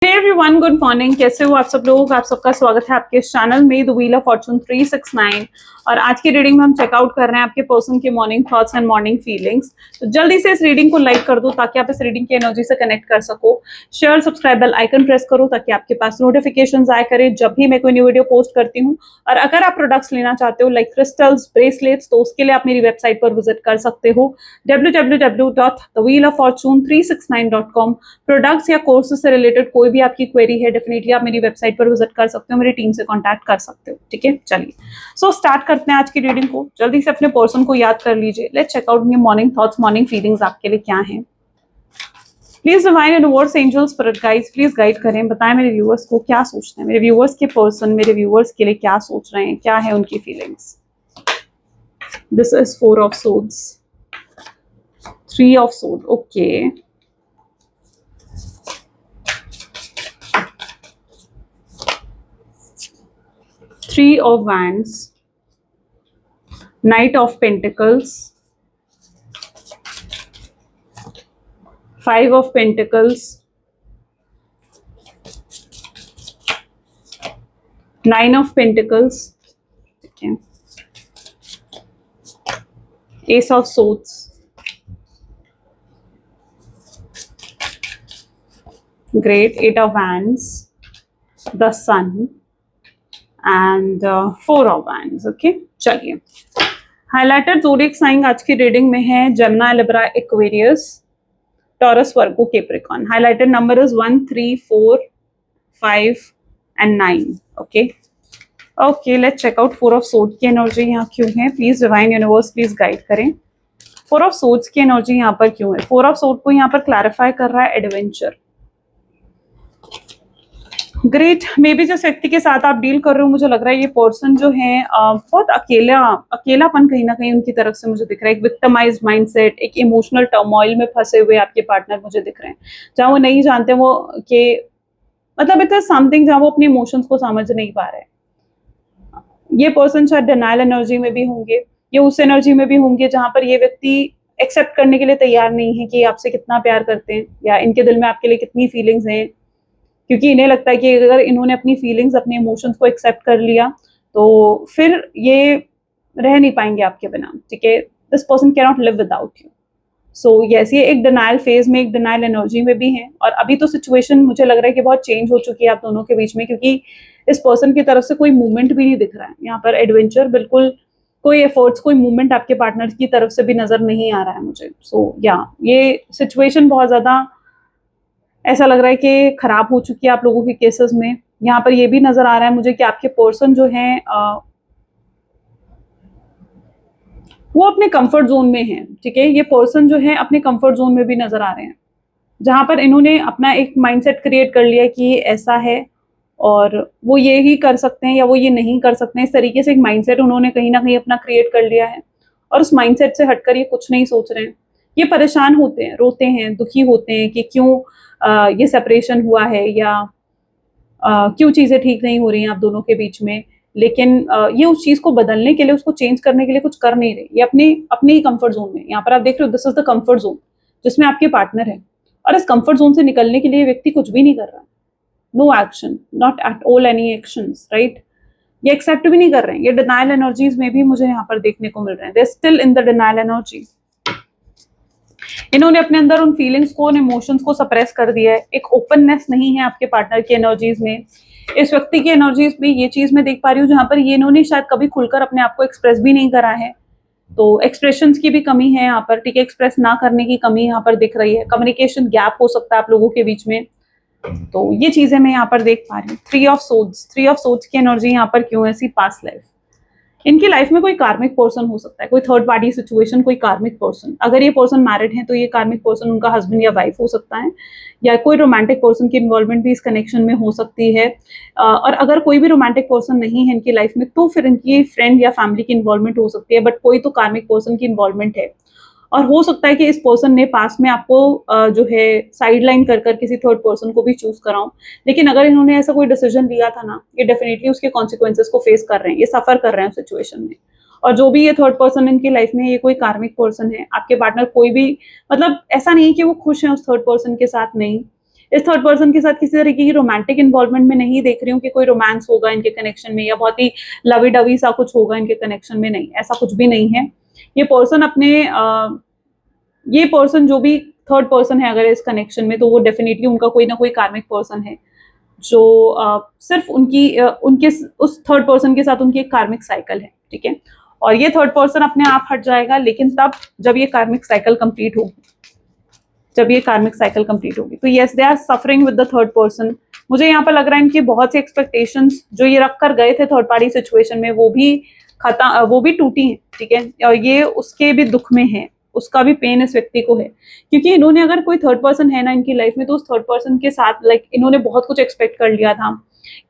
Hey everyone, good morning. कैसे हो आप सब लोग? आप सबका स्वागत है आपके इस चैनल में द व्हील ऑफ फॉर्चून 369। और आज की रीडिंग में हम चेकआउट कर रहे हैं आपके पर्सन के morning thoughts and morning feelings. तो जल्दी से इस रीडिंग को लाइक कर दो ताकि आप इस रीडिंग की एनर्जी से कनेक्ट कर सको। Share, subscribe, bell icon press करो ताकि आपके पास नोटिफिकेशन आए करे जब भी मैं कोई न्यू वीडियो पोस्ट करती हूँ। और अगर आप प्रोडक्ट्स लेना चाहते हो लाइक क्रिस्टल्स, ब्रेसलेट्स, तो उसके लिए आप मेरी वेबसाइट पर विजिट कर सकते हो www.thewheeloffortune369.com। प्रोडक्ट्स या कोर्सेज से रिलेटेड कोई भी आपकी क्वेरी है डेफिनेटली आप मेरी वेबसाइट पर विजिट कर सकते हो, मेरी टीम से कांटेक्ट कर सकते हो। ठीक है, चलिए सो स्टार्ट करते हैं आज की रीडिंग को। जल्दी से अपने पर्सन को याद कर लीजिए। Let's check out morning thoughts, morning feelings आपके लिए क्या हैं। Please divine universe, angel, spirit guides please guide करें, बताएं मेरे व्यूअर्स को क्या सोचते हैं, मेरे व्यूअर्स के पर्सन मेरे व्यूअर्स के लिए क्या सोच रहे हैं, क्या है उनकी feelings. This is 4 of swords, 3 of sword, okay. 3 of wands, Knight of Pentacles, 5 of Pentacles, 9 of Pentacles, okay. Ace of Swords, great, 8 of Wands, the Sun and 4 of Wands, okay. चलिए, हाइलाइटेड ज़ोडिएक साइन आज की reading में है Gemini, Libra, Aquarius, Taurus, Virgo, Capricorn. Highlighted number is 1, 3, 4, 5 and 9, okay okay. Let's check out 4 of sword की energy यहाँ क्यों है। Please divine universe please guide करें 4 ऑफ सोर्ड्स की एनर्जी यहाँ पर क्यों है। 4 ऑफ सोर्ड को यहाँ पर क्लैरिफाई कर रहा है एडवेंचर। ग्रेट, मे बी जिस व्यक्ति के साथ आप डील कर रहे हो मुझे लग रहा है ये पर्सन जो है बहुत अकेलापन कहीं ना कहीं उनकी तरफ से मुझे दिख रहा है। एक विक्टिमाइज्ड माइंडसेट, एक इमोशनल टर्मोइल में फंसे हुए आपके पार्टनर मुझे दिख रहे हैं, जहां वो नहीं जानते वो कि मतलब इट इज समथिंग जहां वो अपने इमोशंस को समझ नहीं पा रहे हैं। ये पर्सन शायद डिनायल एनर्जी में भी होंगे, ये उस एनर्जी में भी होंगे जहां पर ये व्यक्ति एक्सेप्ट करने के लिए तैयार नहीं है कि आपसे कितना प्यार करते हैं या इनके दिल में आपके लिए कितनी फीलिंग्स हैं। क्योंकि इन्हें लगता है कि अगर इन्होंने अपनी फीलिंग्स, अपने इमोशंस को एक्सेप्ट कर लिया तो फिर ये रह नहीं पाएंगे आपके बिना। ठीक है, this person can not live without you. So yes, ये एक डिनायल फेज में, एक डिनायल एनर्जी में भी है। और अभी तो सिचुएशन मुझे लग रहा है कि बहुत चेंज हो चुकी है आप दोनों के बीच में, क्योंकि इस पर्सन की तरफ से कोई मूवमेंट भी नहीं दिख रहा है यहाँ पर। एडवेंचर बिल्कुल, कोई एफर्ट्स, कोई मूवमेंट आपके पार्टनर की तरफ से भी नजर नहीं आ रहा है मुझे। सो या ये सिचुएशन बहुत ज्यादा ऐसा लग रहा है कि खराब हो चुकी है आप लोगों के केसेस में। यहाँ पर ये भी नजर आ रहा है मुझे कि आपके पर्सन जो है वो अपने कंफर्ट जोन में है। ठीक है, ये पर्सन जो है अपने कंफर्ट जोन में भी नजर आ रहे हैं, जहां पर इन्होंने अपना एक माइंडसेट क्रिएट कर लिया कि ये ऐसा है और वो ये ही कर सकते हैं या वो ये नहीं कर सकते हैं। इस तरीके से एक माइंडसेट उन्होंने कहीं ना कहीं अपना क्रिएट कर लिया है और उस माइंडसेट से हटकर ये कुछ नहीं सोच रहे हैं। ये परेशान होते हैं, रोते हैं, दुखी होते हैं कि क्यों ये सेपरेशन हुआ है या क्यों चीजें ठीक नहीं हो रही हैं आप दोनों के बीच में। लेकिन ये उस चीज को बदलने के लिए, उसको चेंज करने के लिए कुछ कर नहीं रहे। ये अपने अपने ही कंफर्ट जोन में, यहाँ पर आप देख रहे हो this is the comfort zone जिसमें आपके पार्टनर है। और इस कंफर्ट जोन से निकलने के लिए व्यक्ति कुछ भी नहीं कर रहा। No action, not at all any actions, right. ये एक्सेप्ट भी नहीं कर रहे हैं। ये डिनायल एनर्जीज में भी मुझे यहाँ पर देखने को मिल रहे हैं। They still in the denial energy. इन्होंने अपने अंदर उन फीलिंग्स को, उन इमोशंस को सप्रेस कर दिया है। एक ओपननेस नहीं है आपके पार्टनर की एनर्जीज में। इस व्यक्ति की एनर्जीज में ये चीज मैं देख पा रही हूँ जहां पर ये इन्होंने शायद कभी खुलकर अपने आप को एक्सप्रेस भी नहीं करा है। तो एक्सप्रेशंस की भी कमी है यहाँ पर। ठीक है, एक्सप्रेस ना करने की कमी यहाँ पर दिख रही है। कम्युनिकेशन गैप हो सकता है आप लोगों के बीच में। तो ये चीजें मैं यहाँ पर देख पा रही हूँ। 3 ऑफ सोर्ड्स की एनर्जी यहाँ पर क्यों ऐसी। पास्ट लाइफ, इनकी लाइफ में कोई कार्मिक पर्सन हो सकता है, कोई थर्ड पार्टी सिचुएशन, कोई कार्मिक पर्सन। अगर ये पर्सन मैरिड है तो ये कार्मिक पर्सन उनका हस्बैंड या वाइफ हो सकता है, या कोई रोमांटिक पर्सन की इन्वॉल्वमेंट भी इस कनेक्शन में हो सकती है। और अगर कोई भी रोमांटिक पर्सन नहीं है इनकी लाइफ में तो फिर इनकी फ्रेंड या फैमिली की इन्वॉल्वमेंट हो सकती है। बट कोई तो कार्मिक पर्सन की इन्वॉल्वमेंट है। और हो सकता है कि इस पर्सन ने पास में आपको जो है साइडलाइन कर कर किसी थर्ड पर्सन को भी चूज कराऊं। लेकिन अगर इन्होंने ऐसा कोई डिसीजन लिया था ना, ये डेफिनेटली उसके कॉन्सिक्वेंसेस को फेस कर रहे हैं, ये सफर कर रहे हैं सिचुएशन में। और जो भी ये थर्ड पर्सन इनकी लाइफ में, ये कोई कार्मिक पर्सन है। आपके पार्टनर कोई भी, मतलब ऐसा नहीं है कि वो खुश है उस थर्ड पर्सन के साथ, नहीं। इस थर्ड पर्सन के साथ किसी तरीके की रोमांटिक इन्वॉल्वमेंट में नहीं देख रही हूँ कि कोई रोमांस होगा इनके कनेक्शन में या बहुत ही लवी डवी सा कुछ होगा इनके कनेक्शन में, नहीं, ऐसा कुछ भी नहीं है। ये पर्सन अपने ये पर्सन जो भी थर्ड पर्सन है अगर इस कनेक्शन में, तो वो डेफिनेटली उनका कोई ना कोई कार्मिक पर्सन है जो सिर्फ उनके उस थर्ड पर्सन के साथ उनकी एक कार्मिक साइकिल है, ठीक है। और ये थर्ड पर्सन अपने आप हट जाएगा, लेकिन तब जब ये कार्मिक साइकिल कंप्लीट होगी, जब ये कार्मिक साइकिल कंप्लीट होगी। तो yes, they are suffering with the third person. मुझे यहाँ पर लग रहा है इनकी बहुत सी एक्सपेक्टेशंस जो ये रख कर गए थे थर्ड पार्टी सिचुएशन में, वो भी टूटी हैं, ठीक है। और ये उसके भी दुख में है, उसका भी पेन इस व्यक्ति को है, क्योंकि इन्होंने, अगर कोई थर्ड पर्सन है ना इनकी लाइफ में, तो उस थर्ड पर्सन के साथ इन्होंने बहुत कुछ एक्सपेक्ट कर लिया था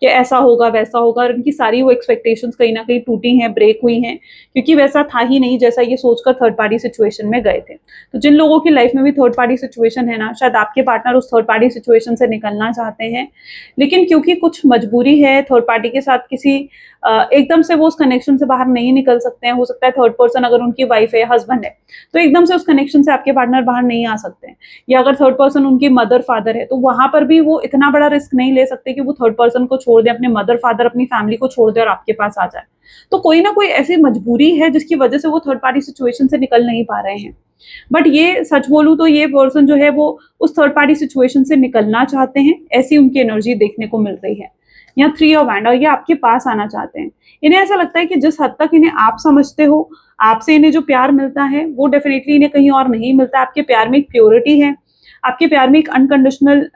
कि ऐसा होगा वैसा होगा, और इनकी सारी वो एक्सपेक्टेशंस कहीं ना कहीं टूटी हैं, ब्रेक हुई हैं, क्योंकि वैसा था ही नहीं जैसा ये सोचकर थर्ड पार्टी सिचुएशन में गए थे। तो जिन लोगों की लाइफ में भी थर्ड पार्टी सिचुएशन है ना, शायद आपके पार्टनर उस थर्ड पार्टी सिचुएशन से निकलना चाहते हैं, लेकिन क्योंकि कुछ मजबूरी है थर्ड पार्टी के साथ, किसी एकदम से वो उस कनेक्शन से बाहर नहीं निकल सकते हैं। हो सकता है थर्ड पर्सन अगर उनकी वाइफ है, हस्बैंड है, तो एकदम से उस कनेक्शन से आपके पार्टनर बाहर नहीं आ सकते हैं। या अगर थर्ड पर्सन उनकी मदर फादर है, तो वहां पर भी वो इतना बड़ा रिस्क नहीं ले सकते कि वो थर्ड पर्सन को छोड़ दे, अपने मदर फादर अपनी फैमिली को छोड़ दे और आपके पास आ जाए। तो कोई ना कोई ऐसी मजबूरी है जिसकी वजह से वो थर्ड पार्टी सिचुएशन से निकल नहीं पा रहे हैं। बट ये सच बोलूं तो ये पर्सन जो है वो उस थर्ड पार्टी सिचुएशन से निकलना चाहते हैं, ऐसी उनकी एनर्जी देखने को मिल रही है। यहाँ 3 ऑफ हैंड, और ये आपके पास आना चाहते हैं। इन्हें ऐसा लगता है कि जिस हद तक इन्हें आप समझते हो, आपसे इन्हें जो प्यार मिलता है वो डेफिनेटली इन्हें कहीं और नहीं मिलता। आपके प्यार में एक प्योरिटी है, आपके प्यार में एक अनकंडीशनल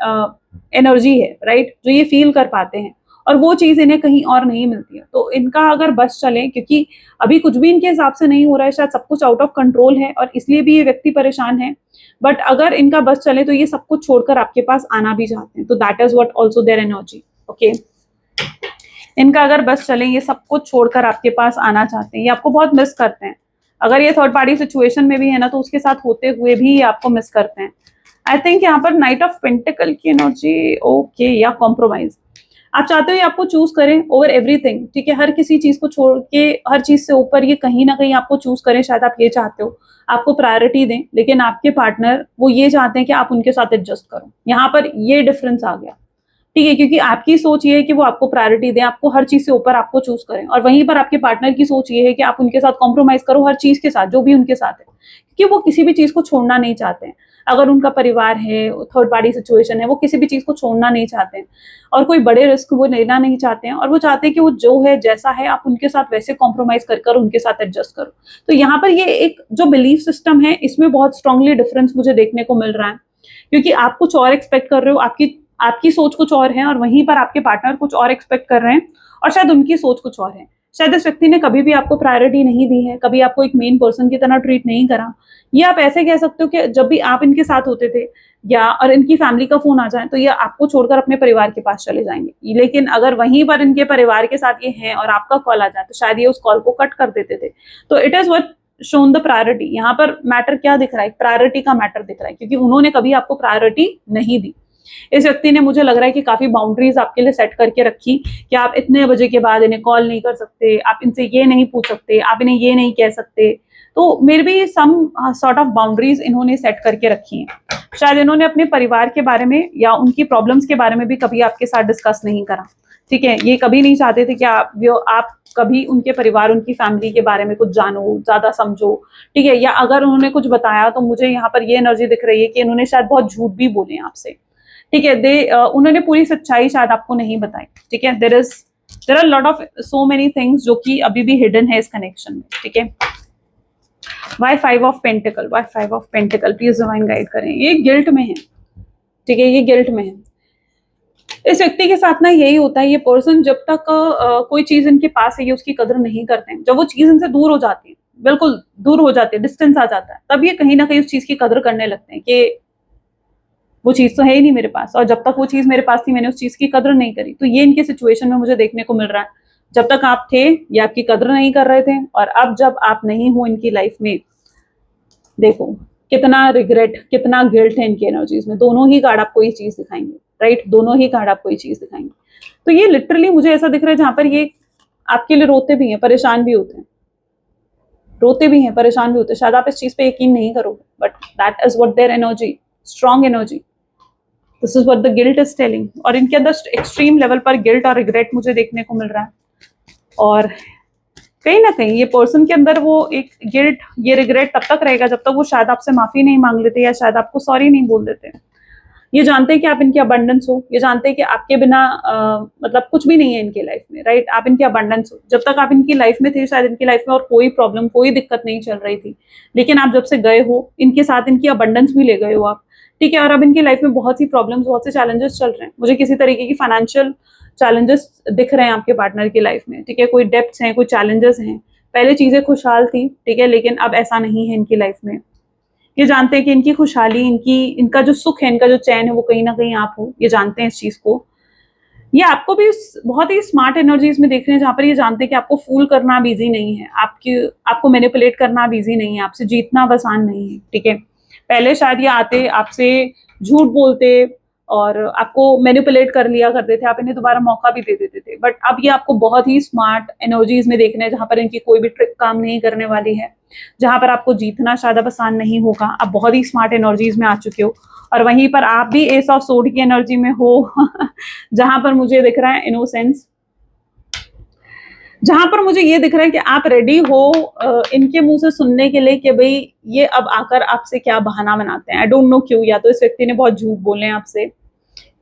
एनर्जी है, राइट, जो ये फील कर पाते हैं, और वो चीज इन्हें कहीं और नहीं मिलती है। तो इनका अगर बस चले, क्योंकि अभी कुछ भी इनके हिसाब से नहीं हो रहा है, शायद सब कुछ आउट ऑफ कंट्रोल है और इसलिए भी ये व्यक्ति परेशान है, बट अगर इनका बस चले तो ये सब कुछ छोड़कर आपके पास आना भी चाहते हैं। तो that is what also their energy, okay. इनका अगर बस चले, ये सब कुछ छोड़कर आपके पास आना चाहते हैं, ये आपको बहुत मिस करते हैं। अगर ये थर्ड पार्टी सिचुएशन में भी है ना, तो उसके साथ होते हुए भी ये आपको मिस करते हैं। आई थिंक यहाँ पर नाइट ऑफ पेंटिकल की एनर्जी, ओके, या कॉम्प्रोमाइज। आप चाहते हो ये आपको चूज करें ओवर एवरीथिंग, ठीक है, हर किसी चीज को छोड़ के, हर चीज से ऊपर ये कहीं ना कहीं आपको चूज करें, शायद आप ये चाहते हो, आपको प्रायोरिटी दें, लेकिन आपके पार्टनर वो ये चाहते हैं कि आप उनके साथ एडजस्ट करो। यहाँ पर ये डिफरेंस आ गया, ठीक है, क्योंकि आपकी सोच ये है कि वो आपको प्रायोरिटी दें, आपको हर चीज से ऊपर आपको चूज करें, और वहीं पर आपके पार्टनर की सोच ये है कि आप उनके साथ कॉम्प्रोमाइज करो हर चीज के साथ, जो भी उनके साथ है, क्योंकि वो किसी भी चीज को छोड़ना नहीं चाहते हैं। अगर उनका परिवार है, थर्ड पार्टी सिचुएशन है, वो किसी भी चीज को छोड़ना नहीं चाहते हैं, और कोई बड़े रिस्क वो लेना नहीं चाहते हैं, और वो चाहते हैं कि वो जो है जैसा है आप उनके साथ वैसे कॉम्प्रोमाइज कर उनके साथ एडजस्ट करो। तो यहाँ पर ये एक जो बिलीफ सिस्टम है, इसमें बहुत स्ट्रांगली डिफरेंस मुझे देखने को मिल रहा है, क्योंकि आप कुछ और एक्सपेक्ट कर रहे हो, आपकी सोच कुछ और है, और वहीं पर आपके पार्टनर कुछ और एक्सपेक्ट कर रहे हैं, और शायद उनकी सोच कुछ और है। शायद इस व्यक्ति ने कभी भी आपको प्रायोरिटी नहीं दी है, कभी आपको एक मेन पर्सन की तरह ट्रीट नहीं करा। ये आप ऐसे कह सकते हो कि जब भी आप इनके साथ होते थे या और इनकी फैमिली का फोन आ जाए, तो ये आपको छोड़कर अपने परिवार के पास चले जाएंगे, लेकिन अगर वहीं पर इनके परिवार के साथ ये हैं और आपका कॉल आ जाए, तो शायद ये उस कॉल को कट कर देते थे। तो it is what shown the priority. यहाँ पर मैटर क्या दिख रहा है? प्रायोरिटी का मैटर दिख रहा है, क्योंकि उन्होंने कभी आपको प्रायोरिटी नहीं दी। इस व्यक्ति ने, मुझे लग रहा है कि काफी बाउंड्रीज आपके लिए सेट करके रखी कि आप इतने बजे के बाद इन्हें कॉल नहीं कर सकते, आप इनसे ये नहीं पूछ सकते, आप इन्हें ये नहीं कह सकते। तो मेरे भी सम सॉर्ट ऑफ बाउंड्रीज इन्होंने सेट करके रखी हैं। शायद इन्होंने अपने परिवार के बारे में या उनकी प्रॉब्लम्स के बारे में भी कभी आपके साथ डिस्कस नहीं करा, ठीक है। ये कभी नहीं चाहते थे कि आप कभी उनके परिवार, उनकी फैमिली के बारे में कुछ जानो, ज्यादा समझो, ठीक है। या अगर उन्होंने कुछ बताया, तो मुझे यहाँ पर ये एनर्जी दिख रही है कि इन्होंने शायद बहुत झूठ भी बोले आपसे, ठीक है। उन्होंने पूरी सच्चाई शायद आपको नहीं बताई, ठीक है। There are lot of so many things जो कि अभी भी हिडन है इस कनेक्शन में, ठीक है। Why 5 of pentacle, why 5 of pentacle, please divine guide करें। ये गिल्ट में है, ठीक है, ये गिल्ट में है। इस व्यक्ति के साथ ना यही होता है, ये पर्सन जब तक कोई चीज इनके पास है, ये उसकी कदर नहीं करते हैं। जब वो चीज इनसे दूर हो जाती है, बिल्कुल दूर हो जाती है, डिस्टेंस आ जाता है, तब ये कहीं ना कहीं उस चीज की कदर करने लगते हैं कि वो चीज तो है ही नहीं मेरे पास, और जब तक वो चीज मेरे पास थी मैंने उस चीज की कदर नहीं करी। तो ये इनके सिचुएशन में मुझे देखने को मिल रहा है। जब तक आप थे, ये आपकी कदर नहीं कर रहे थे, और अब जब आप नहीं हो इनकी लाइफ में, देखो कितना रिग्रेट, कितना गिल्ट है इनकी एनर्जीज में। दोनों ही कार्ड आपको ये चीज दिखाएंगे, राइट, दोनों ही कार्ड आपको ये चीज दिखाएंगे। तो ये लिटरली मुझे ऐसा दिख रहा है जहां पर ये आपके लिए रोते भी हैं, परेशान भी होते हैं, रोते भी हैं, परेशान भी होते हैं। शायद आप इस चीज पे यकीन नहीं करोगे, but that is what their energy, strong energy, this is what the guilt is telling. और इनके अंदर एक्सट्रीम लेवल पर गिल्ट और रिग्रेट मुझे देखने को मिल रहा है। और कहीं ना कहीं ये पर्सन के अंदर वो एक गिल्ट, ये रिग्रेट तब तक रहेगा जब तक वो शायद आपसे माफी नहीं मांग लेते या शायद आपको सॉरी नहीं बोल देते। ये जानते हैं कि आप इनकी अबंडेंस हो, ये जानते हैं कि आपके बिना मतलब कुछ भी नहीं है इनकी लाइफ में, राइट। आप इनकी अबंडेंस हो। जब तक आप इनकी लाइफ में थे शायद इनकी लाइफ में और कोई प्रॉब्लम, कोई दिक्कत नहीं चल रही थी, लेकिन आप जब से गए हो इनके साथ इनकी अबंडेंस भी ले गए हो आप, ठीक है। और अब इनकी लाइफ में बहुत सी प्रॉब्लम्स, बहुत से चैलेंजेस चल रहे हैं। मुझे किसी तरीके की फाइनेंशियल चैलेंजेस दिख रहे हैं आपके पार्टनर की लाइफ में, ठीक है। कोई डेप्ट्स हैं, कोई चैलेंजेस हैं। पहले चीजें खुशहाल थी, ठीक है, लेकिन अब ऐसा नहीं है इनकी लाइफ में। ये जानते हैं कि इनकी खुशहाली, इनका जो सुख है, इनका जो चैन है, वो कहीं ना कहीं आप हो। ये जानते हैं इस चीज को। ये आपको भी बहुत ही स्मार्ट एनर्जीज में देख रहे हैं, जहां पर ये जानते हैं कि आपको फूल करना अब ईजी नहीं है, आपको मैनिपुलेट करना अब ईजी नहीं है, आपसे जीतना अब आसान नहीं है, ठीक है। पहले शायद ये आते, आपसे झूठ बोलते और आपको मैनिपुलेट कर लिया करते थे, आप इन्हें दोबारा मौका भी दे देते थे। बट अब ये आपको बहुत ही स्मार्ट एनर्जीज में देख रहे हैं, जहां पर इनकी कोई भी ट्रिक काम नहीं करने वाली है, जहां पर आपको जीतना शायद अब आसान नहीं होगा। आप बहुत ही स्मार्ट एनर्जीज में आ चुके हो। और वहीं पर आप भी एस ऑफ सोड की एनर्जी में हो जहां पर मुझे दिख रहा है इनोसेंस, जहां पर मुझे ये दिख रहा है कि आप रेडी हो इनके मुंह से सुनने के लिए कि भाई ये अब आकर आपसे क्या बहाना बनाते हैं। आई डोंट नो क्यों, या तो इस व्यक्ति ने बहुत झूठ बोले हैं आपसे,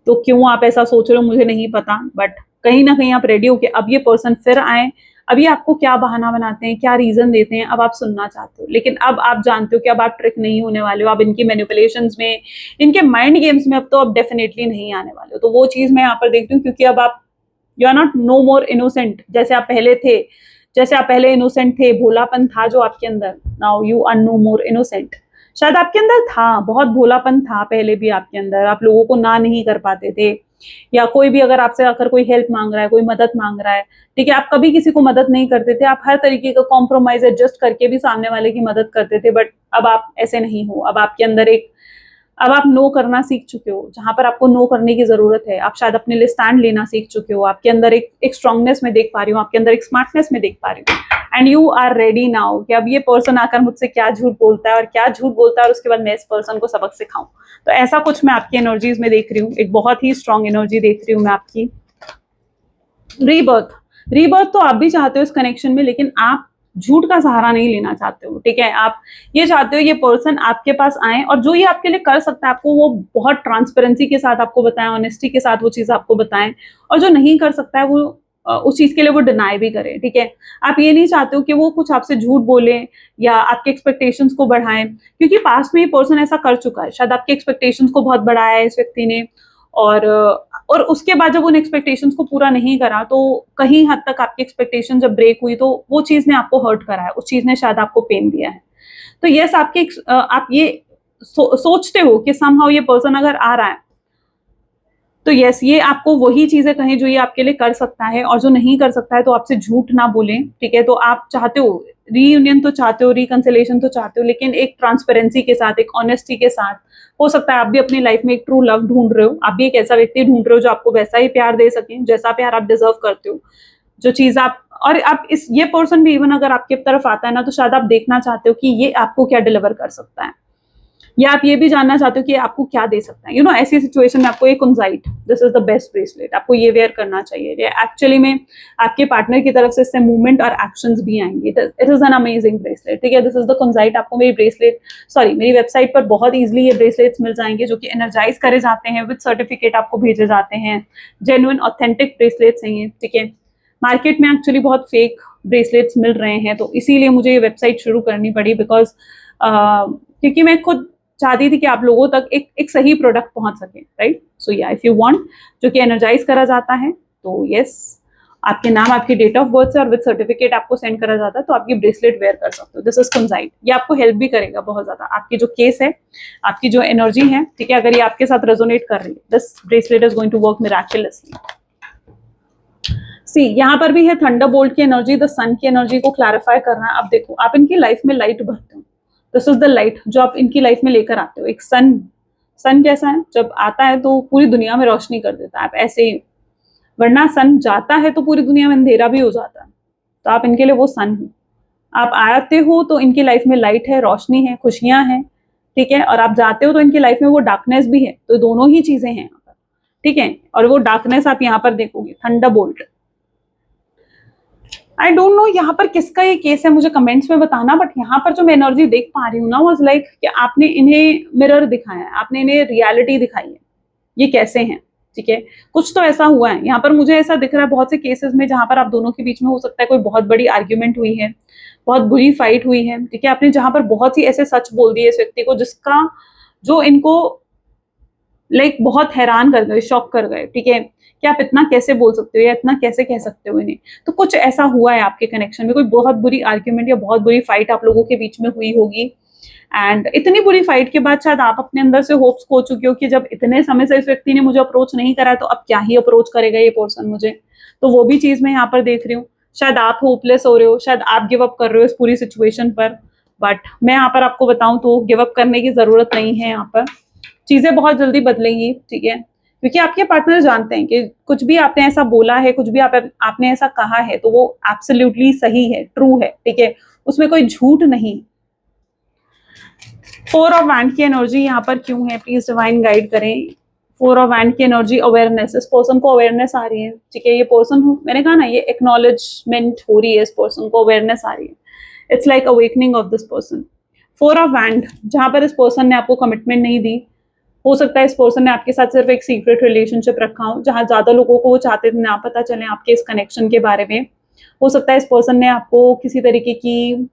तो क्यों आप ऐसा सोच रहे हो मुझे नहीं पता, बट कहीं ना कहीं आप रेडी हो कि अब ये पर्सन फिर आए। अब ये आपको क्या बहाना बनाते हैं, क्या रीजन देते हैं, अब आप सुनना चाहते हो। लेकिन अब आप जानते हो कि अब आप ट्रिक नहीं होने वाले हो, अब इनकी मैनिपुलेशंस में, इनके माइंड गेम्स में अब तो अब डेफिनेटली नहीं आने वाले हो। तो वो चीज मैं यहाँ पर देखती हूँ, क्योंकि अब आप, you are not no more innocent जैसे आप पहले थे। जैसे आप पहले इनोसेंट थे, भोलापन था जो आपके अंदर, now you are no more innocent. शायद आपके अंदर था, बहुत भोलापन था पहले भी आपके अंदर, आप लोगों को ना नहीं कर पाते थे, या कोई भी अगर आपसे आकर कोई हेल्प मांग रहा है, कोई मदद मांग रहा है, ठीक है, आप कभी किसी को मदद नहीं करते थे, आप हर तरीके का कॉम्प्रोमाइज एडजस्ट करके भी सामने वाले की मदद करते थे। बट अब आप ऐसे नहीं हो। अब आपके अंदर अब आप नो करना सीख चुके हो, जहां पर आपको नो करने की जरूरत है। आप शायद अपने लिए स्टैंड लेना सीख चुके हो। आपके अंदर एक स्ट्रांगनेस में देख पा रही हूँ, आपके अंदर एक स्मार्टनेस में देख पा रही हूँ। And you are ready now कि अब ये पर्सन आकर मुझसे क्या झूठ बोलता है और क्या झूठ बोलता है, और उसके बाद मैं इस पर्सन को सबक सिखाऊं। तो ऐसा कुछ मैं आपकी एनर्जीज में देख रही हूँ, एक बहुत ही स्ट्रांग एनर्जी देख रही हूँ मैं आपकी। रीबर्थ, रीबर्थ तो आप भी चाहते हो इस कनेक्शन में, लेकिन आप झूठ का सहारा नहीं लेना चाहते हो, ठीक है। आप ये चाहते हो ये पर्सन आपके पास आए और जो ये आपके लिए कर सकता है आपको वो बहुत ट्रांसपेरेंसी के साथ आपको बताएं, ऑनेस्टी के साथ वो चीज आपको बताएं, और जो नहीं कर सकता है वो उस चीज के लिए वो डिनाई भी करे, ठीक है। आप ये नहीं चाहते हो कि वो कुछ आपसे झूठ बोले या आपके एक्सपेक्टेशंस को बढ़ाएं, क्योंकि पास्ट में ये पर्सन ऐसा कर चुका है। शायद आपके एक्सपेक्टेशंस को बहुत बढ़ाया है इस व्यक्ति ने, और उसके बाद जब उन एक्सपेक्टेशंस को पूरा नहीं करा, तो कहीं हद तक आपकी एक्सपेक्टेशन जब ब्रेक हुई तो वो चीज ने आपको हर्ट करा है, उस चीज ने शायद आपको पेन दिया है। तो यस, आप ये सोचते हो कि समहाउ ये पर्सन अगर आ रहा है तो यस, ये आपको वही चीजें कहें जो ये आपके लिए कर सकता है, और जो नहीं कर सकता है तो आपसे झूठ ना बोलें, ठीक है। तो आप चाहते हो रीयूनियन, तो चाहते हो रिकंसिलेशन, तो चाहते हो, लेकिन एक ट्रांसपेरेंसी के साथ, एक ऑनेस्टी के साथ। हो सकता है आप भी अपनी लाइफ में एक ट्रू लव ढूंढ रहे हो, आप भी एक ऐसा व्यक्ति ढूंढ रहे हो जो आपको वैसा ही प्यार दे सके जैसा प्यार आप डिजर्व करते हो, जो चीज आप, और आप ये पर्सन भी इवन अगर आपके तरफ आता है ना, तो शायद आप देखना चाहते हो कि ये आपको क्या डिलीवर कर सकता है, या आप ये भी जानना चाहते हो कि आपको क्या दे सकता है। ऐसी सिचुएशन में आपको ये kunzite, this is the best bracelet, आपको ये वेयर करना चाहिए। ये एक्चुअली में आपके पार्टनर की तरफ से इससे मूवमेंट और एक्शंस भी आएंगे। It is an amazing bracelet, ठीक है। This is the kunzite. आपको मेरी वेबसाइट पर बहुत ईजिली ये ब्रेसलेट्स मिल जाएंगे, जो कि एनर्जाइज करे जाते हैं, विद सर्टिफिकेट आपको भेजे जाते हैं। जेन्युइन ऑथेंटिक ब्रेसलेट्स हैं ये, ठीक है। मार्केट में एक्चुअली बहुत फेक ब्रेसलेट्स मिल रहे हैं, तो इसीलिए मुझे ये वेबसाइट शुरू करनी पड़ी, बिकॉज क्योंकि मैं खुद चाहती थी कि आप लोगों तक एक सही प्रोडक्ट पहुंच सके, राइट। सो या, इफ यू वांट, जो कि एनर्जाइज करा जाता है, तो यस, आपके नाम, आपकी डेट ऑफ बर्थ से और विद सर्टिफिकेट आपको सेंड करा जाता है, तो आप ये ब्रेसलेट वेयर कर सकते हो। This is kunzite. ये आपको हेल्प भी करेगा बहुत ज्यादा, आपकी जो केस है, आपकी जो एनर्जी है, ठीक है, अगर ये आपके साथ रेजोनेट कर रही है, this bracelet is going to work miraculously. See, यहाँ पर भी है थंडरबोल्ट की एनर्जी, द सन की एनर्जी को क्लैरिफाई करना। अब देखो, आप इनकी लाइफ में लाइट भरते हो, दिस इज द लाइट जो आप इनकी लाइफ में लेकर आते हो। एक सन कैसा है, जब आता है तो पूरी दुनिया में रोशनी कर देता है, आप ऐसे ही, वरना सन जाता है तो पूरी दुनिया में अंधेरा भी हो जाता है। तो आप इनके लिए वो सन हो। आप आते हो तो इनकी लाइफ में लाइट है, रोशनी है, खुशियां हैं, ठीक है, और आप जाते हो तो इनकी लाइफ में वो डार्कनेस भी है, तो दोनों ही चीजें हैं यहाँ पर, ठीक है। और वो डार्कनेस आप यहाँ पर देखोगे, थंडरबोल्ट। आई डोंट नो यहाँ पर किसका ये केस है, मुझे कमेंट्स में बताना, बट यहाँ पर जो मैं एनर्जी देख पा रही हूँ ना, वाज लाइक कि आपने इन्हें मिरर दिखाया है, आपने इन्हें रियलिटी दिखाई है, ये कैसे हैं, ठीक है। कुछ तो ऐसा हुआ है यहाँ पर, मुझे ऐसा दिख रहा है बहुत से केसेस में जहां पर आप दोनों के बीच में हो सकता है कोई बहुत बड़ी आर्ग्यूमेंट हुई है, बहुत बुरी फाइट हुई है, ठीक है। आपने जहां पर बहुत ही ऐसे सच बोल दिए इस व्यक्ति को जिसका, जो इनको लाइक बहुत हैरान कर गए, शॉक कर गए, ठीक है, कि आप इतना कैसे बोल सकते हो या इतना कैसे कह सकते हो इन्हें। तो कुछ ऐसा हुआ है आपके कनेक्शन में, कोई बहुत बुरी आर्ग्यूमेंट या बहुत बुरी फाइट आप लोगों के बीच में हुई होगी, एंड इतनी बुरी फाइट के बाद शायद आप अपने अंदर से होप्स खो चुके हो कि जब इतने समय से इस व्यक्ति ने मुझे अप्रोच नहीं करा तो अब क्या ही अप्रोच करेगा ये पर्सन मुझे। तो वो भी चीज मैं यहाँ पर देख रही हूँ, शायद आप होपलेस हो रहे हो, शायद आप गिव अप कर रहे हो इस पूरी सिचुएशन पर, बट मैं यहाँ पर आपको बताऊं तो गिव अप करने की जरूरत नहीं है। यहाँ पर चीजें बहुत जल्दी बदलेंगी, ठीक है, क्योंकि आपके पार्टनर जानते हैं कि कुछ भी आपने ऐसा बोला है, कुछ भी आपने ऐसा कहा है तो वो एब्सोल्युटली सही है, ट्रू है, ठीक है, उसमें कोई झूठ नहीं। 4 ऑफ वैंड की एनर्जी यहाँ पर क्यों है, प्लीज डिवाइन गाइड करें। 4 ऑफ वैंड की एनर्जी अवेयरनेस, इस पर्सन को अवेयरनेस आ रही है, ठीक है, ये पर्सन, मैंने कहा ना, ये एक्नॉलेजमेंट हो रही है, इस पर्सन को अवेयरनेस आ रही है, it's like awakening of this person. 4 of wand, जहां पर इस पर्सन ने आपको कमिटमेंट नहीं दी, हो सकता है इस पर्सन ने आपके साथ सिर्फ एक सीक्रेट रिलेशनशिप रखा हो, जहां ज्यादा लोगों को वो चाहते थे ना पता चले आपके इस कनेक्शन के बारे में। हो सकता है इस पर्सन ने आपको किसी तरीके की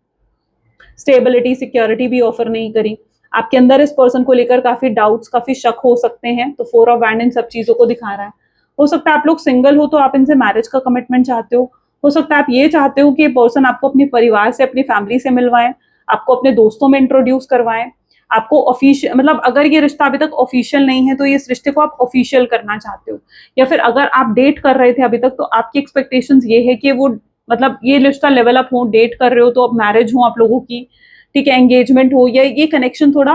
स्टेबिलिटी, सिक्योरिटी भी ऑफर नहीं करी, आपके अंदर इस पर्सन को लेकर काफी डाउट्स, काफी शक हो सकते हैं। तो 4 ऑफ वैंड इन सब चीजों को दिखा रहा है। हो सकता है आप लोग सिंगल हो तो आप इनसे मैरिज का कमिटमेंट चाहते हो सकता है आप ये चाहते हो कि ये पर्सन आपको अपने परिवार से, अपनी फैमिली से मिलवाए, आपको अपने दोस्तों में इंट्रोड्यूस करवाए, आपको ऑफिशियल, मतलब अगर ये रिश्ता अभी तक ऑफिशियल नहीं है तो इस रिश्ते को आप ऑफिशियल करना चाहते हो, या फिर अगर आप डेट कर रहे थे अभी तक तो आपकी एक्सपेक्टेशंस ये है कि वो, मतलब ये रिश्ता लेवल अप हो, डेट कर रहे हो तो अब मैरिज हो आप लोगों की, ठीक है, एंगेजमेंट हो, या ये कनेक्शन थोड़ा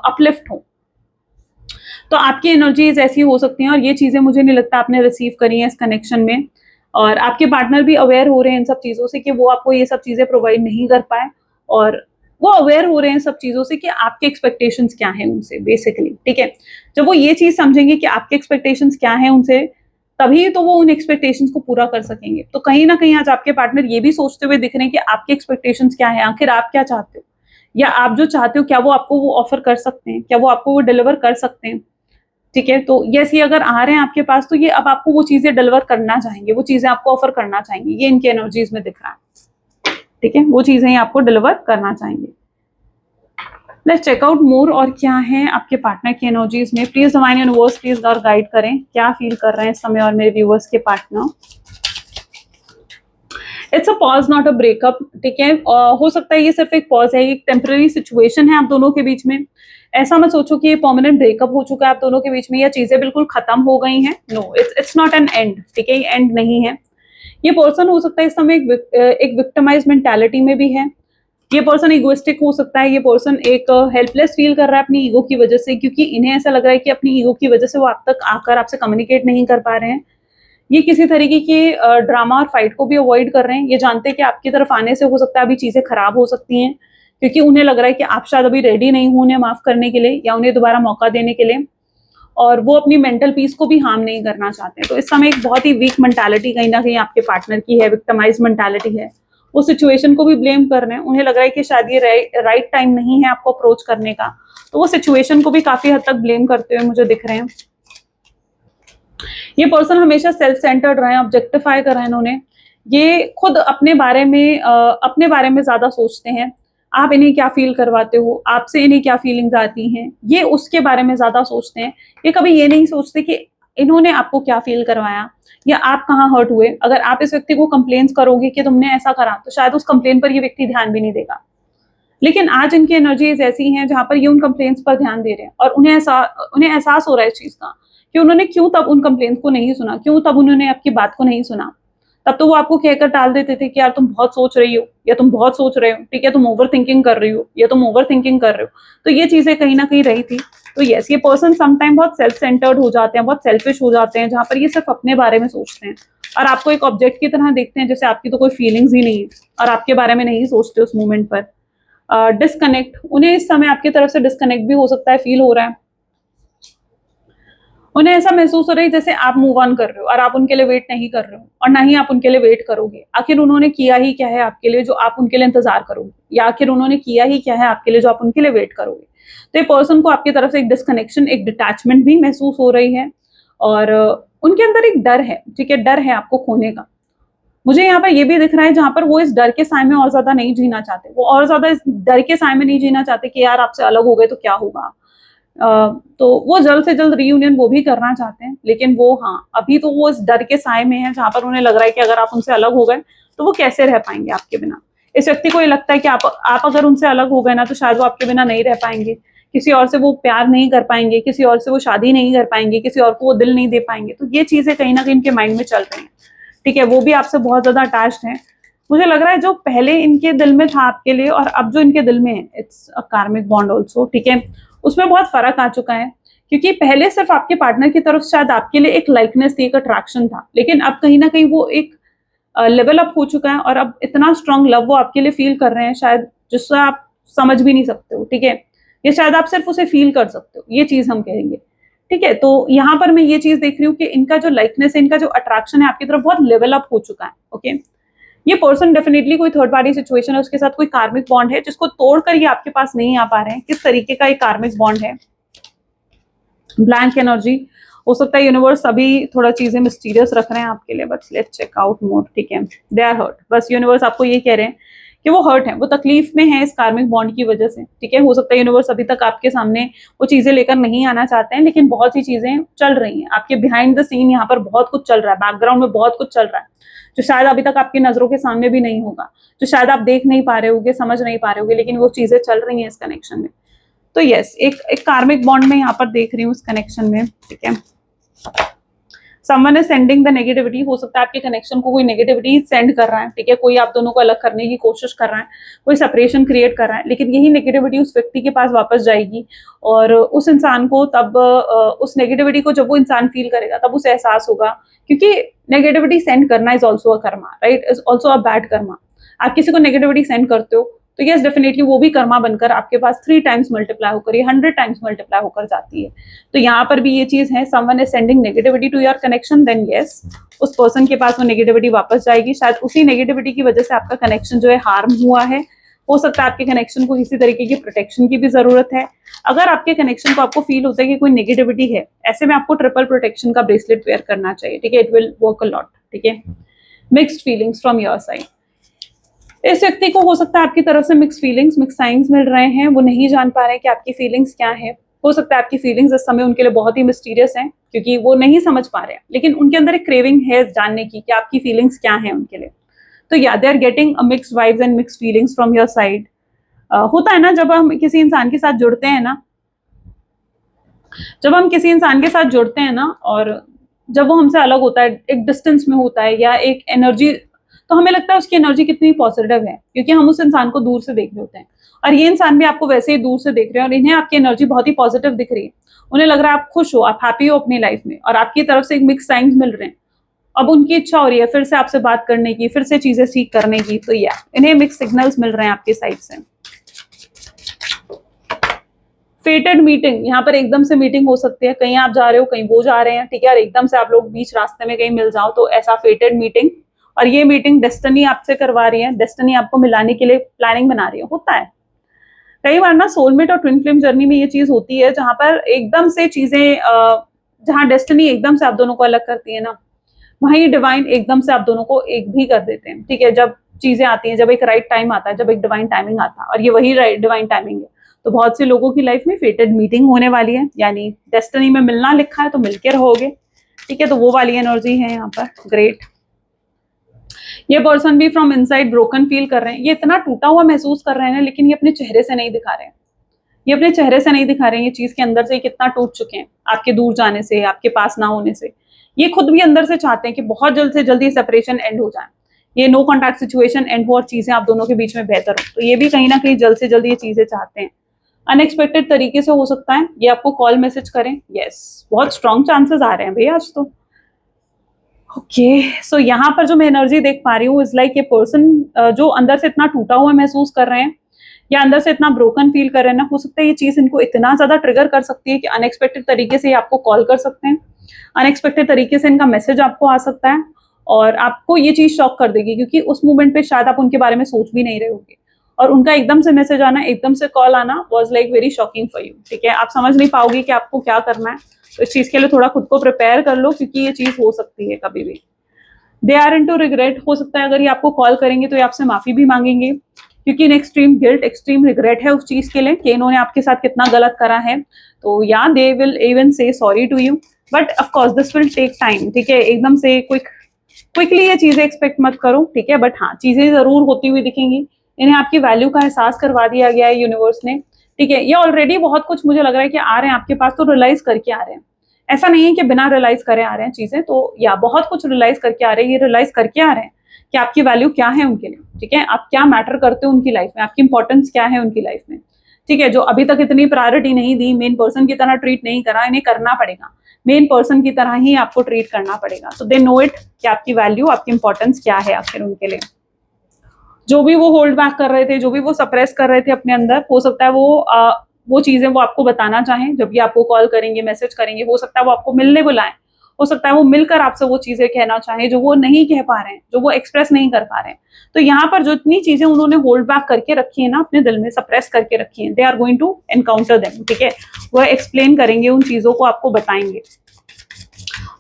अपलिफ्ट हो। तो आपकी एनर्जीज ऐसी हो सकती हैं और ये चीजें मुझे नहीं लगता आपने रिसीव करी हैं इस कनेक्शन में, और आपके पार्टनर भी अवेयर हो रहे हैं इन सब चीजों से कि वो आपको ये सब चीजें प्रोवाइड नहीं कर पाए, और वो अवेयर हो रहे हैं सब चीजों से कि आपके एक्सपेक्टेशंस क्या हैं उनसे बेसिकली, ठीक है। जब वो ये चीज समझेंगे कि आपके एक्सपेक्टेशंस क्या हैं उनसे, तभी तो वो उन एक्सपेक्टेशंस को पूरा कर सकेंगे। तो कहीं ना कहीं आज आपके पार्टनर ये भी सोचते हुए दिख रहे हैं कि आपके एक्सपेक्टेशंस क्या है, आखिर आप क्या चाहते हो, या आप जो चाहते हो क्या वो आपको वो ऑफर कर सकते हैं, क्या वो आपको वो डिलीवर कर सकते हैं, ठीक है। तो ये अगर आ रहे हैं आपके पास तो ये अब आपको वो चीजें डिलीवर करना चाहेंगे, वो चीजें आपको ऑफर करना चाहेंगे, ये इनकी एनर्जीज में दिख रहा है, ठीक है, वो चीजें आपको डिलीवर करना चाहेंगे। लेट्स चेक आउट मोर, और क्या है आपके पार्टनर की एनर्जीज में। प्लीज डिवाइन यूनिवर्स प्लीज और गाइड करें, क्या फील कर रहे हैं इस समय और मेरे व्यूअर्स के partner. It's a pause not a breakup, ठीक है, हो सकता है ये सिर्फ एक पॉज है, एक टेम्पररी सिचुएशन है आप दोनों के बीच में। ऐसा मत सोचो कि ये परमानेंट ब्रेकअप हो चुका है आप दोनों के बीच में या चीजें बिल्कुल खत्म हो गई हैं। No, it's not an end, ठीक है, ये एंड नहीं है। ये पर्सन हो सकता है इस समय एक विक्टिमाइज मेंटालिटी में भी है, ये पर्सन इगोइस्टिक हो सकता है, ये पर्सन एक हेल्पलेस फील कर रहा है अपनी ईगो की वजह से, क्योंकि इन्हें ऐसा लग रहा है कि अपनी ईगो की वजह से वो आप तक आकर आपसे कम्युनिकेट नहीं कर पा रहे हैं। ये किसी तरीके के ड्रामा और फाइट को भी अवॉइड कर रहे हैं, ये जानते हैं कि आपकी तरफ आने से हो सकता है अभी चीजें खराब हो सकती हैं, क्योंकि उन्हें लग रहा है कि आप शायद अभी रेडी नहीं हो उन्हें माफ करने के लिए या उन्हें दोबारा मौका देने के लिए, और वो अपनी मेंटल पीस को भी हार्म नहीं करना चाहते। तो इस समय एक बहुत ही वीक मेंटालिटी कहीं ना कहीं आपके पार्टनर की है, विक्टिमाइज मेंटालिटी है, वो सिचुएशन को भी ब्लेम कर रहे हैं, उन्हें लग रहा है कि शायद ये राइट टाइम नहीं है आपको अप्रोच करने का, तो वो सिचुएशन को भी काफी हद तक ब्लेम करते हुए मुझे दिख रहे हैं। ये पर्सन हमेशा सेल्फ सेंटर्ड रहे, ऑब्जेक्टिफाई कर रहे हैं इन्होंने, ये खुद अपने बारे में ज्यादा सोचते हैं, आप इन्हें क्या फील करवाते हो, आपसे इन्हें क्या फीलिंग्स आती हैं, ये उसके बारे में ज्यादा सोचते हैं। ये कभी ये नहीं सोचते कि इन्होंने आपको क्या फील करवाया या आप कहाँ हर्ट हुए। अगर आप इस व्यक्ति को कंप्लेन करोगे कि तुमने ऐसा करा तो शायद उस कंप्लेन पर ये व्यक्ति ध्यान भी नहीं देगा, लेकिन आज इनकी एनर्जीज ऐसी हैं जहां पर ये उन कंप्लेन्स पर ध्यान दे रहे हैं, और उन्हें एहसास हो रहा है इस चीज का कि उन्होंने क्यों तब उन कंप्लेन्स को नहीं सुना, क्यों तब उन्होंने आपकी बात को नहीं सुना। तब तो वो आपको कहकर टाल देते थे कि यार तुम बहुत सोच रही हो या तुम बहुत सोच रहे हो, ठीक है, तुम ओवर थिंकिंग कर रही हो या तुम ओवर थिंकिंग कर रहे हो। तो ये चीजें कहीं ना कहीं रही थी। तो यस, ये पर्सन समटाइम बहुत सेल्फ सेंटर्ड हो जाते हैं, बहुत सेल्फिश हो जाते हैं, जहां पर ये सिर्फ अपने बारे में सोचते हैं और आपको एक ऑब्जेक्ट की तरह देखते हैं, जैसे आपकी तो कोई फीलिंग्स ही नहीं है और आपके बारे में नहीं सोचते उस मोमेंट पर। डिस्कनेक्ट, उन्हें इस समय आपकी तरफ से डिस्कनेक्ट भी हो सकता है, फील हो रहा है। उन्हें ऐसा महसूस हो रहा है जैसे आप मूव ऑन कर रहे हो और आप उनके लिए वेट नहीं कर रहे हो और ना ही आप उनके लिए वेट करोगे। आखिर उन्होंने किया ही क्या है आपके लिए जो आप उनके लिए इंतजार करोगे, या आखिर उन्होंने किया ही क्या है आपके लिए जो आप उनके लिए वेट करोगे। तो ये पर्सन को आपकी तरफ से एक डिस्कनेक्शन, एक डिटैचमेंट भी महसूस हो रही है और उनके अंदर एक डर है, ठीक है, डर है आपको खोने का। मुझे यहाँ पर ये भी दिख रहा है जहाँ पर वो इस डर के साए में और ज्यादा नहीं जीना चाहते, वो और ज्यादा इस डर के साए में नहीं जीना चाहते कि यार आपसे अलग हो गए तो क्या होगा। तो वो जल्द से जल्द रीयूनियन वो भी करना चाहते हैं, लेकिन वो, हाँ, अभी तो वो इस डर के साए में है जहाँ पर उन्हें लग रहा है कि अगर आप उनसे अलग हो गए तो वो कैसे रह पाएंगे आपके बिना। इस व्यक्ति को ये लगता है कि आप अगर उनसे अलग हो गए ना तो शायद वो आपके बिना नहीं रह पाएंगे, किसी और से वो प्यार नहीं कर पाएंगे, किसी और से वो शादी नहीं कर पाएंगे, किसी और को वो दिल नहीं दे पाएंगे। तो ये चीजें कहीं ना कहीं इनके माइंड में चल रही हैं, ठीक है। वो भी आपसे बहुत ज्यादा अटैच्ड है। मुझे लग रहा है जो पहले इनके दिल में था आपके लिए और अब जो इनके दिल में है, इट्स अ कार्मिक बॉन्ड ऑल्सो, ठीक है, उसमें बहुत फर्क आ चुका है। क्योंकि पहले सिर्फ आपके पार्टनर की तरफ शायद आपके लिए एक लाइकनेस थी, एक अट्रैक्शन था, लेकिन अब कहीं ना कहीं वो एक लेवल अप हो चुका है और अब इतना स्ट्रांग लव वो आपके लिए फील कर रहे हैं शायद, जिससे आप समझ भी नहीं सकते हो, ठीक है। ये शायद आप सिर्फ उसे फील कर सकते हो, ये चीज हम कहेंगे, ठीक है। तो यहाँ पर मैं ये चीज देख रही हूँ कि इनका जो लाइकनेस है, इनका जो अट्रैक्शन है आपकी तरफ बहुत लेवल अप हो चुका है, ओके। ये पर्सन डेफिनेटली कोई थर्ड पार्टी सिचुएशन है, उसके साथ कोई कार्मिक बॉन्ड है जिसको तोड़कर ये आपके पास नहीं आ पा रहे हैं। किस तरीके का एक कार्मिक बॉन्ड है? ब्लैंक एनर्जी हो सकता है, यूनिवर्स अभी थोड़ा चीजें मिस्टीरियस रख रहे हैं आपके लिए, but let's check out more, ठीक है। दे आर हर्ट, बस यूनिवर्स आपको ये कह रहे हैं कि वो हर्ट है, वो तकलीफ में है इस कार्मिक बॉन्ड की वजह से, ठीक है। हो सकता है यूनिवर्स अभी तक आपके सामने वो चीजें लेकर नहीं आना चाहते हैं, लेकिन बहुत सी चीजें चल रही हैं आपके बिहाइंड द सीन, यहाँ पर बहुत कुछ चल रहा है, बैकग्राउंड में बहुत कुछ चल रहा है जो शायद अभी तक आपकी नजरों के सामने भी नहीं होगा, जो शायद आप देख नहीं पा रहे होगे, समझ नहीं पा रहे होगे, लेकिन वो चीजें चल रही हैं इस कनेक्शन में। तो यस, एक कार्मिक बॉन्ड में यहाँ पर देख रही हूँ इस कनेक्शन में, ठीक है। Someone is sending the negativity, हो सकता है आपके कनेक्शन को कोई नेगेटिविटी सेंड कर रहा है, ठीक है। कोई आप दोनों को अलग करने की कोशिश कर रहा है, कोई सेपरेशन क्रिएट कर रहा है, लेकिन यही नेगेटिविटी उस व्यक्ति के पास वापस जाएगी और उस इंसान को तब उस नेगेटिविटी को जब वो इंसान फील करेगा तब उसे एहसास होगा, क्योंकि नेगेटिविटी सेंड करना is also a Karma, right, is also a bad Karma. आप किसी को नेगेटिविटी सेंड करते हो तो यस डेफिनेटली वो भी कर्मा बनकर आपके पास 3 टाइम्स मल्टीप्लाई होकर, ये 100 टाइम्स मल्टीप्लाई होकर जाती है। तो यहाँ पर भी ये चीज है, someone is sending negativity to your connection, then yes उस पर्सन के पास वो नेगेटिविटी वापस जाएगी। शायद उसी नेगेटिविटी की वजह से आपका कनेक्शन जो है हार्म हुआ है। हो सकता है आपके कनेक्शन को किसी तरीके की प्रोटेक्शन की भी जरूरत है। अगर आपके कनेक्शन को आपको फील होता है कि कोई नेगेटिविटी है, ऐसे में आपको ट्रिपल प्रोटेक्शन का ब्रेसलेट वेयर करना चाहिए, ठीक है। It will work a lot, ठीक है। Mixed feelings from your side, इस व्यक्ति को हो सकता है आपकी तरफ से मिक्स फीलिंग्स, मिक्स साइंस मिल रहे हैं, वो नहीं जान पा रहे हैं कि आपकी फीलिंग्स क्या है। हो सकता है आपकी फीलिंग्स इस समय उनके लिए बहुत ही मिस्टीरियस हैं क्योंकि वो नहीं समझ पा रहे हैं, लेकिन उनके अंदर एक क्रेविंग है जानने की कि आपकी फीलिंग्स क्या है उनके लिए। तो yeah they are getting a mixed vibes and mixed feelings from your side. होता है ना, जब हम किसी इंसान के साथ जुड़ते हैं ना, जब हम किसी इंसान के साथ जुड़ते हैं ना और जब वो हमसे अलग होता है, एक डिस्टेंस में होता है या एक एनर्जी, तो हमें लगता है उसकी एनर्जी कितनी पॉजिटिव है क्योंकि हम उस इंसान को दूर से देख रहे होते हैं और ये इंसान भी आपको वैसे ही दूर से देख रहे हैं और इन्हें आपकी एनर्जी बहुत ही पॉजिटिव दिख रही है। उन्हें लग रहा है आप खुश हो, आप हैप्पी हो अपनी लाइफ में और आपकी तरफ से एक मिक्स साइंस मिल रहे हैं। अब उनकी इच्छा हो रही है फिर से आपसे बात करने की, फिर से चीजें सीख करने की, तो या इन्हें मिक्स सिग्नल्स मिल रहे हैं आपकी साइड से। फेटेड मीटिंग, यहाँ पर एकदम से मीटिंग हो सकती है, कहीं आप जा रहे हो कहीं वो जा रहे हैं, ठीक है, और एकदम से आप लोग बीच रास्ते में कहीं मिल जाओ, तो ऐसा फेटेड मीटिंग। और ये मीटिंग डेस्टिनी आपसे करवा रही है, डेस्टिनी आपको मिलाने के लिए प्लानिंग बना रही है। होता है कई बार ना सोलमेट और ट्विन फ्लेम जर्नी में ये चीज होती है जहां पर एकदम से चीजें, जहां डेस्टिनी एकदम से आप दोनों को अलग करती है ना, वहीं डिवाइन एकदम से आप दोनों को एक भी कर देते हैं, ठीक है। जब चीजें आती हैं, जब एक राइट टाइम आता है, जब एक डिवाइन टाइमिंग आता है, और ये वही राइट डिवाइन टाइमिंग है, तो बहुत से लोगों की लाइफ में फेटेड मीटिंग होने वाली है, यानी डेस्टिनी में मिलना लिखा है तो मिलके रहोगे, ठीक है। तो वो वाली एनर्जी है यहाँ पर, ग्रेट। ये पर्सन भी फ्रॉम इनसाइड ब्रोकन फील कर रहे हैं, ये इतना टूटा हुआ महसूस कर रहे हैं लेकिन ये अपने चेहरे से नहीं दिखा रहे हैं, ये अपने चेहरे से नहीं दिखा रहे हैं, ये चीज के अंदर से कितना टूट चुके हैं आपके दूर जाने से, आपके पास ना होने से। ये खुद भी अंदर से चाहते हैं कि बहुत जल्द से जल्द ये सेपरेशन एंड हो जाए, ये नो कॉन्टैक्ट सिचुएशन एंड हो और चीजें आप दोनों के बीच में बेहतर हो। तो ये भी कहीं ना कहीं जल्द से जल्द ये चीजें चाहते हैं। अनएक्सपेक्टेड तरीके से हो सकता है ये आपको कॉल मैसेज करें, यस बहुत स्ट्रॉन्ग चांसेस आ रहे हैं भैया आज तो। ओके, सो यहाँ पर जो मैं एनर्जी देख पा रही हूँ इज लाइक ये पर्सन जो अंदर से इतना टूटा हुआ महसूस कर रहे हैं, या अंदर से इतना ब्रोकन फील कर रहे हैं ना, हो सकता है ये चीज इनको इतना ज्यादा ट्रिगर कर सकती है कि अनएक्सपेक्टेड तरीके से ये आपको कॉल कर सकते हैं, अनएक्सपेक्टेड तरीके से इनका मैसेज आपको आ सकता है और आपको ये चीज शॉक कर देगी, क्योंकि उस मोमेंट पे शायद आप उनके बारे में सोच भी नहीं रहे होंगे और उनका एकदम से मैसेज आना, एकदम से कॉल आना was like very shocking for you. ठीक है, आप समझ नहीं पाओगे कि आपको क्या करना है, तो इस चीज के लिए थोड़ा खुद को प्रिपेयर कर लो, क्योंकि ये चीज हो सकती है कभी भी। दे आर इनटू रिग्रेट, हो सकता है अगर ये आपको कॉल करेंगे तो ये आपसे माफी भी मांगेंगे, क्योंकि in extreme guilt, extreme regret है उस चीज के लिए कि इन्होंने आपके साथ कितना गलत करा है। तो yeah they will even say sorry to you, but of course this will take time. ठीक है, एकदम से क्विकली ये चीजें एक्सपेक्ट मत करो। ठीक है, बट हाँ, चीजें जरूर होती हुई दिखेंगी। इन्हें आपकी वैल्यू का एहसास करवा दिया गया है यूनिवर्स ने। ठीक है, ये ऑलरेडी बहुत कुछ मुझे लग रहा है कि आ रहे हैं आपके पास, तो रियलाइज करके आ रहे हैं। ऐसा नहीं है कि बिना रियलाइज करे आ रहे हैं चीजें, तो या बहुत कुछ रियलाइज करके आ रहे हैं। ये रियलाइज करके आ रहे हैं कि आपकी वैल्यू क्या है उनके लिए। ठीक है, आप क्या मैटर करते हो उनकी लाइफ में, आपकी इंपॉर्टेंस क्या है उनकी लाइफ में। ठीक है, जो अभी तक इतनी प्रायोरिटी नहीं दी, मेन पर्सन की तरह ट्रीट नहीं करा, इन्हें करना पड़ेगा, मेन पर्सन की तरह ही आपको ट्रीट करना पड़ेगा। तो दे नो इट कि आपकी वैल्यू, आपकी इंपॉर्टेंस क्या है आखिर उनके लिए। जो भी वो होल्ड बैक कर रहे थे, जो भी वो सप्रेस कर रहे थे अपने अंदर, हो सकता है वो चीजें वो आपको बताना चाहें जब भी आपको कॉल करेंगे, मैसेज करेंगे। हो सकता है वो आपको मिलने बुलाएं, हो सकता है वो मिलकर आपसे वो चीजें कहना चाहें जो वो नहीं कह पा रहे हैं, जो वो एक्सप्रेस नहीं कर पा रहे हैं। तो यहाँ पर जो इतनी चीजें उन्होंने होल्ड बैक करके रखी है ना अपने दिल में, सप्रेस करके रखी है, they are going to encounter them. ठीक है, वो एक्सप्लेन करेंगे उन चीजों को, आपको बताएंगे।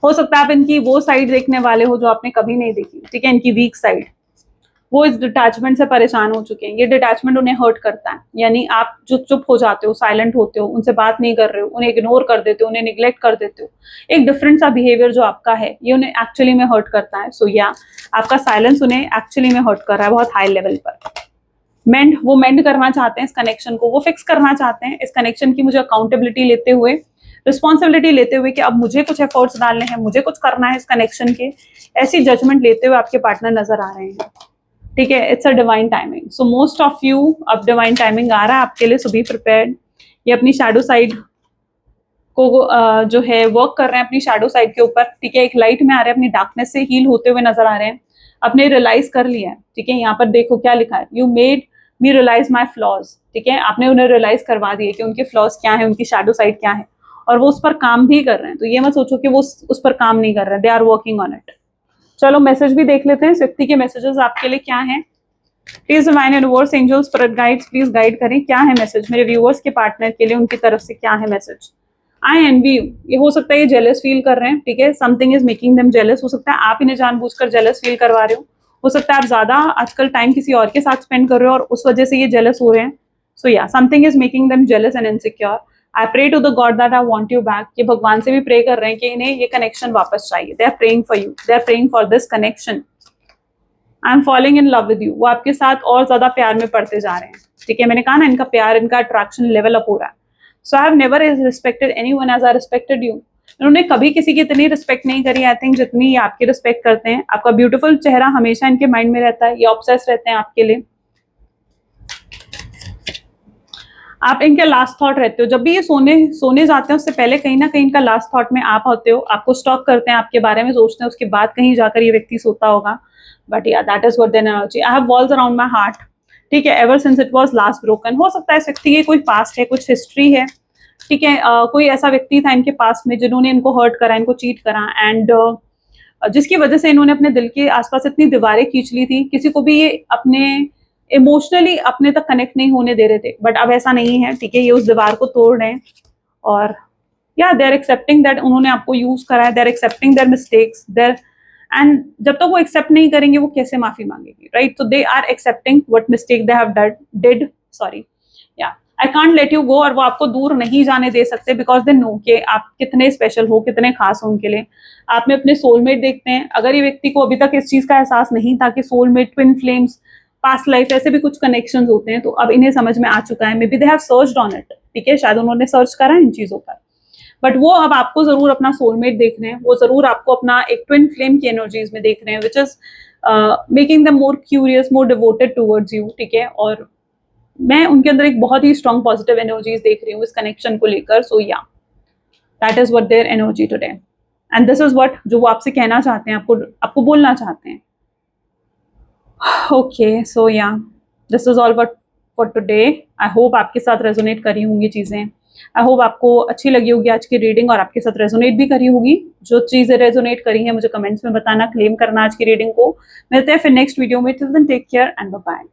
हो सकता है आप इनकी वो साइड देखने वाले हो जो आपने कभी नहीं देखी। ठीक है, इनकी वीक साइड, वो इस डिटैचमेंट से परेशान हो चुके हैं। ये डिटैचमेंट उन्हें हर्ट करता है, यानी आप जो चुप हो जाते हो, साइलेंट होते हो, उनसे बात नहीं कर रहे हो, उन्हें इग्नोर कर देते हो, उन्हें निग्लेक्ट कर देते हो, एक डिफरेंट सा बिहेवियर जो आपका है, ये उन्हें एक्चुअली में हर्ट करता है। सो या आपका साइलेंस उन्हें एक्चुअली में हर्ट कर रहा है बहुत हाई लेवल पर। वो मेंड करना चाहते हैं इस कनेक्शन को, वो फिक्स करना चाहते हैं इस कनेक्शन की, मुझे अकाउंटेबिलिटी लेते हुए, रिस्पॉन्सिबिलिटी लेते हुए कि अब मुझे कुछ एफर्ट्स डालने हैं, मुझे कुछ करना है इस कनेक्शन के, ऐसी जजमेंट लेते हुए आपके पार्टनर नजर आ रहे हैं। ठीक है, it's a divine timing. So most of you, अब डिवाइन टाइमिंग आ रहा है आपके लिए, सो बी प्रिपेयर्ड। ये अपनी शैडो साइड को जो है वर्क कर रहे हैं अपनी शैडो साइड के ऊपर। ठीक है, एक लाइट में आ रहे हैं, अपनी डार्कनेस से हील होते हुए नजर आ रहे हैं, अपने रियलाइज कर लिया है। ठीक है, यहाँ पर देखो क्या लिखा है, you made me realise my flaws. ठीक है, आपने उन्हें रियलाइज करवा दिया कि उनके फ्लॉज क्या है, उनकी शैडो साइड क्या है, और वो उस पर काम भी कर रहे हैं। तो ये मत सोचो कि वो उस पर काम नहीं कर रहे हैं, they are working on it. चलो मैसेज भी देख लेते हैं, इस व्यक्ति के मैसेजेस आपके लिए क्या हैं। Please divine universe, angels, spirit guides, please guide करें क्या है मैसेज मेरे व्यूअर्स के पार्टनर के लिए, उनकी तरफ से क्या है मैसेज। आई एनवी यू, ये हो सकता है ये जेलस फील कर रहे हैं। ठीक है, something is making them jealous. हो सकता है आप इन्हें जानबूझकर जेलस फील करवा रहे हो सकता है आप ज्यादा आजकल टाइम किसी और के साथ स्पेंड कर रहे हो और उस वजह से ये जेलस हो रहे हैं। So yeah something is making them jealous and insecure. I pray to the god that I want you back. ये भगवान से भी प्रे कर रहे हैं कि इन्हें ये कनेक्शन वापस चाहिए। They are praying for you, they are praying for this connection. I am following in love with you, वो आपके साथ और ज्यादा प्यार में पड़ते जा रहे हैं। ठीक है, मैंने कहा ना, इनका प्यार, इनका अट्रैक्शन लेवल अप हो रहा है। So I have never respected anyone as I respected you. इन्होंने कभी किसी की इतनी रिस्पेक्ट नहीं करी आई थिंक जितनी ये आपकी रिस्पेक्ट करते हैं। आपका ब्यूटीफुल चेहरा हमेशा इनके माइंड में रहता है, ये ऑब्सेस रहते हैं आपके लिए। आप इनके लास्ट थॉट रहते हो, जब भी ये सोने जाते हैं उससे पहले कहीं ना कहीं इनका लास्ट थॉट में आप होते हो, आपको स्टॉक करते हैं, आपके बारे में सोचते हैं, उसके बाद कहीं जाकर ये व्यक्ति सोता होगा। बट या that is what their energy. I have walls around my heart. ठीक है, ever since it was last broken. हो सकता है इस व्यक्ति की कोई पास्ट है, कुछ हिस्ट्री है। ठीक है, कोई ऐसा व्यक्ति था इनके पास में जिन्होंने इनको हर्ट करा, इनको चीट करा, एंड जिसकी वजह से इन्होंने अपने दिल के आसपास इतनी दीवारें खींच ली थी, किसी को भी ये अपने इमोशनली अपने तक कनेक्ट नहीं होने दे रहे थे। बट अब ऐसा नहीं है। ठीक है, ये उस दीवार को तोड़ रहे हैं और या दे आर एक्सेप्टिंग दैट उन्होंने आपको यूज करा है, they are accepting their mistakes there, and जब तक वो एक्सेप्ट नहीं करेंगे वो कैसे माफी मांगेंगे, राइट। तो they are accepting what mistake they have did, sorry, या I can't let you go. और वो आपको दूर नहीं जाने दे सकते बिकॉज दे नो कि आप कितने स्पेशल हो, कितने खास हो उनके लिए। आप में अपने सोलमेट देखते हैं। अगर ये व्यक्ति को अभी तक इस चीज का एहसास नहीं था कि soulmate, twin flames, past life, ऐसे भी कुछ कनेक्शन होते हैं, तो अब इन्हें समझ में आ चुका है। May be they have searched on it. ठीक है, शायद उन्होंने सर्च करा इन चीजों पर, बट वो अब आपको जरूर अपना सोलमेट देख रहे हैं, वो जरूर आपको अपना एक ट्विन फ्लेम की एनर्जीज में देख रहे हैं, which is making them more curious, more devoted towards you. ठीक है, और मैं उनके अंदर एक बहुत ही स्ट्रॉन्ग पॉजिटिव एनर्जीज देख रही हूँ इस कनेक्शन को लेकर। सो या that is what their energy today, and this is what जो वो आपसे कहना चाहते हैं, आपको बोलना चाहते हैं। ओके, सो या this is all what for today. I hope आपके साथ रेजोनेट करी होंगी चीज़ें। आई होप आपको अच्छी लगी होगी आज की रीडिंग और आपके साथ रेजोनेट भी करी होगी। जो चीज़ें रेजोनेट करी हैं मुझे कमेंट्स में बताना, क्लेम करना आज की रीडिंग को। मिलते हैं फिर नेक्स्ट वीडियो में। Till then take care and bye bye.